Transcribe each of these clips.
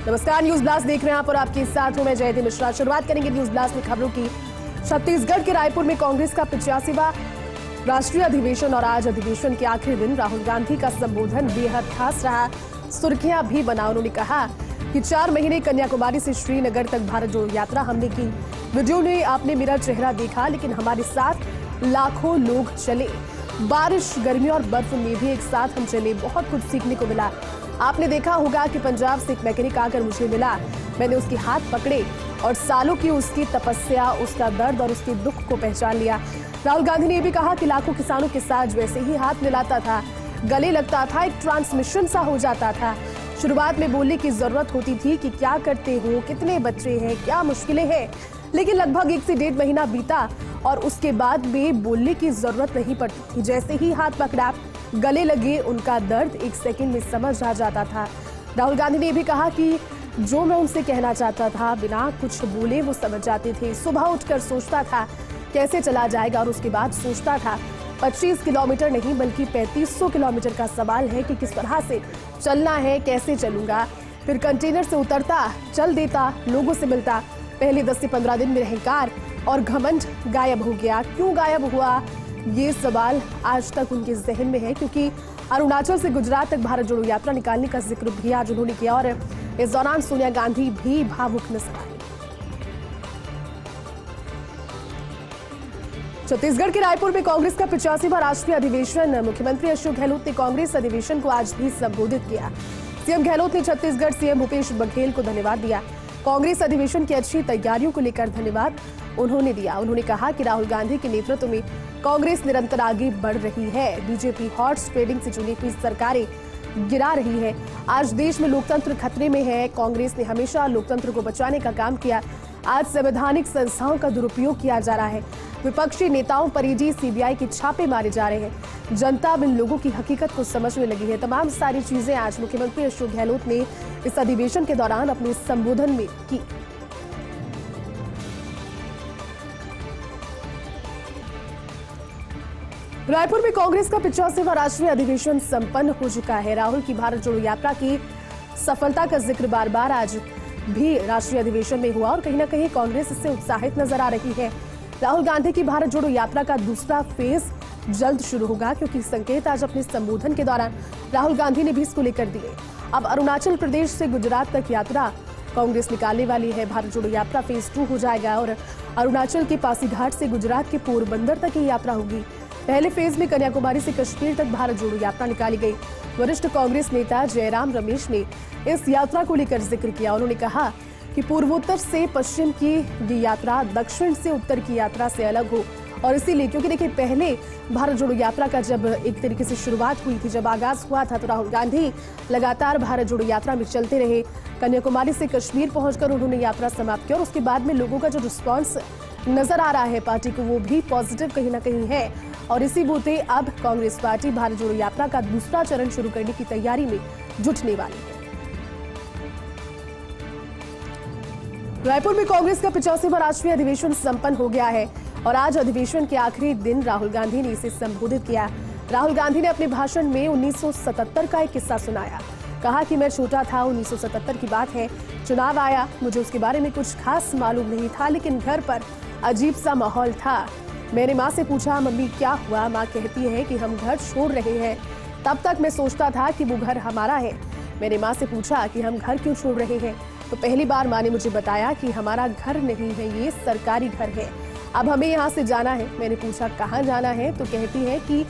नमस्कार, news blast देख रहे हैं आप और आपके साथ हूं मैं जयती मिश्रा। शुरुआत करेंगे न्यूज ब्लास्ट में खबरों की। छत्तीसगढ़ के रायपुर में कांग्रेस का 85वां राष्ट्रीय अधिवेशन और आज अधिवेशन के आखिरी दिन राहुल गांधी का संबोधन बेहद खास रहा। सुर्खियां भी बना। उन्होंने कहा कि 4 महीने कन्याकुमारी से श्रीनगर तक भारत जोड़ो यात्रा हमने की। वीडियो में आपने मेरा चेहरा देखा, लेकिन हमारे साथ लाखों लोग चले। बारिश, गर्मी और बर्फ में भी एक साथ हम चले। बहुत कुछ सीखने को मिला। आपने देखा होगा कि पंजाब से एक मैकेनिक आकर मुझे मिला। मैंने उसके हाथ पकड़े और सालों की उसकी तपस्या, उसका दर्द और उसके दुख को पहचान लिया। राहुल गांधी ने भी कहा कि लाखों किसानों के साथ वैसे ही हाथ मिलाता था, गले लगता था, एक ट्रांसमिशन सा हो जाता था। शुरुआत में बोलने की जरूरत होती थी कि क्या करते हो, कितने बच्चे हैं, क्या मुश्किलें हैं, लेकिन लगभग 1 से 1.5 महीना बीता और उसके बाद में बोलने की जरूरत नहीं पड़ती थी। जैसे ही हाथ पकड़ा, गले लगे, उनका दर्द 1 सेकंड में समझ आ जाता था। राहुल गांधी ने भी कहा कि जो मैं उनसे कहना चाहता था बिना कुछ बोले वो समझ जाते थे। सुबह उठकर सोचता था कैसे चला जाएगा और उसके बाद सोचता था 25 किलोमीटर नहीं बल्कि 3500 किलोमीटर का सवाल है कि किस तरह से चलना है, कैसे चलूंगा। फिर कंटेनर से उतरता, चल देता, लोगों से मिलता। पहले 10 से 15 दिन में अहंकार और घमंड गायब हो गया। क्यों गायब हुआ, ये सवाल आज तक उनके जहन में है, क्योंकि अरुणाचल से गुजरात तक भारत जोड़ो यात्रा निकालने का जिक्र भी आज उन्होंने किया और इस दौरान सोनिया गांधी भी भावुक नजर आई। छत्तीसगढ़ के रायपुर में कांग्रेस का 85वां राष्ट्रीय अधिवेशन। मुख्यमंत्री अशोक गहलोत ने कांग्रेस अधिवेशन को आज भी संबोधित किया। सीएम गहलोत ने छत्तीसगढ़ सीएम भूपेश बघेल को धन्यवाद दिया। कांग्रेस अधिवेशन की अच्छी तैयारियों को लेकर धन्यवाद उन्होंने दिया। उन्होंने कहा कि राहुल गांधी के नेतृत्व में कांग्रेस निरंतर आगे बढ़ रही है। बीजेपी हॉर्स ट्रेडिंग से चुनी हुई सरकारें गिरा रही है। आज देश में लोकतंत्र खतरे में है। कांग्रेस ने हमेशा लोकतंत्र को बचाने का काम किया। आज संवैधानिक संस्थाओं का दुरुपयोग किया जा रहा है। विपक्षी नेताओं पर ईडी, सीबीआई के छापे मारे जा रहे हैं। जनता अब इन लोगों की हकीकत को समझने लगी है। तमाम सारी चीजें आज मुख्यमंत्री अशोक गहलोत ने इस अधिवेशन के दौरान अपने संबोधन में की। रायपुर में कांग्रेस का 85वां राष्ट्रीय अधिवेशन संपन्न हो चुका है। राहुल की भारत जोड़ो यात्रा की सफलता का जिक्र बार बार आज भी राष्ट्रीय अधिवेशन में हुआ और कहीं ना कहीं कांग्रेस इससे उत्साहित नजर आ रही है। राहुल गांधी की भारत जोड़ो यात्रा का दूसरा फेज जल्द शुरू होगा, क्योंकि संकेत आज अपने संबोधन के दौरान राहुल गांधी ने भी इसको लेकर दिए। अब अरुणाचल प्रदेश से गुजरात तक यात्रा कांग्रेस निकालने वाली है। भारत जोड़ो यात्रा फेज 2 हो जाएगा और अरुणाचल के पासीघाट से गुजरात के पोरबंदर तक ये यात्रा होगी। पहले फेज में कन्याकुमारी से कश्मीर तक भारत जोड़ो यात्रा निकाली गई। वरिष्ठ कांग्रेस नेता जयराम रमेश ने इस यात्रा को लेकर जिक्र किया। उन्होंने कहा कि पूर्वोत्तर से पश्चिम की ये यात्रा दक्षिण से उत्तर की यात्रा से अलग हो, और इसीलिए क्योंकि देखिए पहले भारत जोड़ो यात्रा का जब एक तरीके से शुरुआत हुई थी, जब आगाज हुआ था, तो राहुल गांधी लगातार भारत जोड़ो यात्रा में चलते रहे। कन्याकुमारी से कश्मीर पहुंचकर उन्होंने यात्रा समाप्त की और उसके बाद में लोगों का जो रिस्पॉन्स नजर आ रहा है पार्टी को, वो भी पॉजिटिव कहीं ना कहीं है। और इसी बूते अब कांग्रेस पार्टी भारत जोड़ो यात्रा का दूसरा चरण शुरू करने की तैयारी में जुटने वाली है। रायपुर में कांग्रेस का 85वां राष्ट्रीय अधिवेशन संपन्न हो गया है और आज अधिवेशन के आखिरी दिन राहुल गांधी ने इसे संबोधित किया। राहुल गांधी ने अपने भाषण में 1977 का एक किस्सा सुनाया। कहा कि मैं छोटा था, 1977 की बात है, चुनाव आया, मुझे उसके बारे में कुछ खास मालूम नहीं था, लेकिन घर पर अजीब सा माहौल था। मैंने माँ से पूछा, मम्मी क्या हुआ? माँ कहती है कि हम घर छोड़ रहे हैं। तब तक मैं सोचता था कि वो घर हमारा है। मैंने माँ से पूछा कि हम घर क्यों छोड़ रहे हैं, तो पहली बार माँ ने मुझे बताया कि हमारा घर नहीं है, ये सरकारी घर है, अब हमें यहाँ से जाना है। मैंने पूछा कहाँ जाना है, तो कहती है कि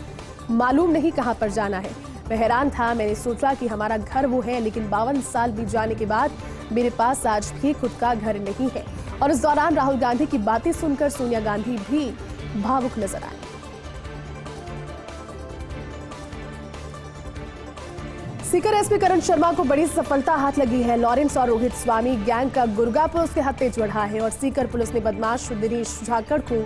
मालूम नहीं कहाँ पर जाना है। मैं हैरान था। मैंने सोचा कि हमारा घर वो है, लेकिन 52 साल बीत जाने के बाद मेरे पास आज भी खुद का घर नहीं है। और इस दौरान राहुल गांधी की बातें सुनकर सोनिया गांधी भी भावुक नजर आए। सीकर एसपी करण शर्मा को बड़ी सफलता हाथ लगी है। लॉरेंस और रोहित स्वामी गैंग का गुर्गा पुलिस के हत्थे चढ़ा है और सीकर पुलिस ने बदमाश दिनेश जाखड़ को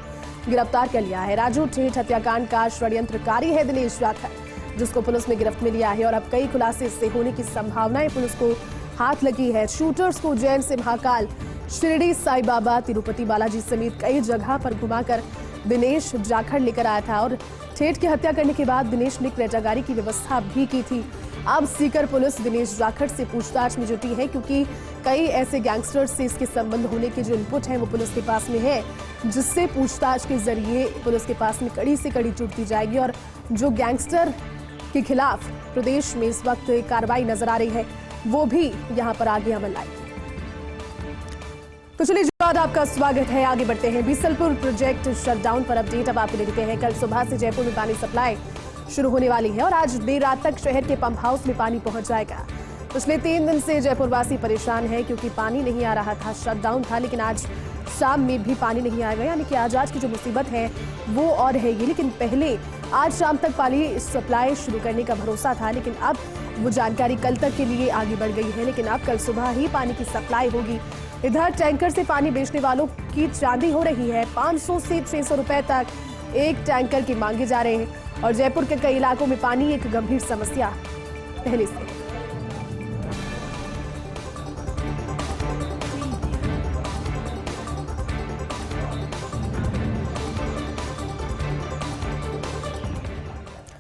गिरफ्तार कर लिया है। राजू ठेठ हत्याकांड का षड्यंत्रकारी है दिनेश जाखड़, जिसको पुलिस ने गिरफ्त में लिया है और अब कई खुलासे इससे होने की संभावनाएं पुलिस को हाथ लगी है। शूटर्स को उज्जैन से महाकाल, शिरडी, साई बाबा, तिरुपति बालाजी समेत कई जगह पर घुमाकर दिनेश जाखड़ लेकर आया था और ठेठ की हत्या करने के बाद दिनेश ने क्रेटा गाड़ी की व्यवस्था भी की थी। अब सीकर पुलिस दिनेश जाखड़ से पूछताछ में जुटी है, क्योंकि कई ऐसे गैंगस्टर्स से इसके संबंध होने के जो इनपुट है वो पुलिस के पास में है, जिससे पूछताछ के जरिए पुलिस के पास में कड़ी से कड़ी जुटती जाएगी और जो गैंगस्टर के खिलाफ प्रदेश में इस वक्त कार्रवाई नजर आ रही है वो भी यहां पर आगे अमल आएगी। तो चलिए बाद आपका स्वागत है। आगे बढ़ते हैं। बीसलपुर प्रोजेक्ट शटडाउन पर अपडेट अब आपको देते हैं। कल सुबह से जयपुर में पानी सप्लाई शुरू होने वाली है और आज देर रात तक शहर के पंप हाउस में पानी पहुंच जाएगा। पिछले 3 दिन से जयपुर वासी परेशान है, क्योंकि पानी नहीं आ रहा था, शटडाउन था, लेकिन आज शाम में भी पानी नहीं आएगा। यानी कि आज की जो मुसीबत है वो और रहेगी। लेकिन पहले आज शाम तक पानी सप्लाई शुरू करने का भरोसा था, लेकिन अब वो जानकारी कल तक के लिए आगे बढ़ गई है। लेकिन अब कल सुबह ही पानी की सप्लाई होगी। इधर टैंकर से पानी बेचने वालों की चांदी हो रही है। 500 से 600 रुपए तक एक टैंकर की मांगे जा रहे हैं और जयपुर के कई इलाकों में पानी एक गंभीर समस्या पहले से।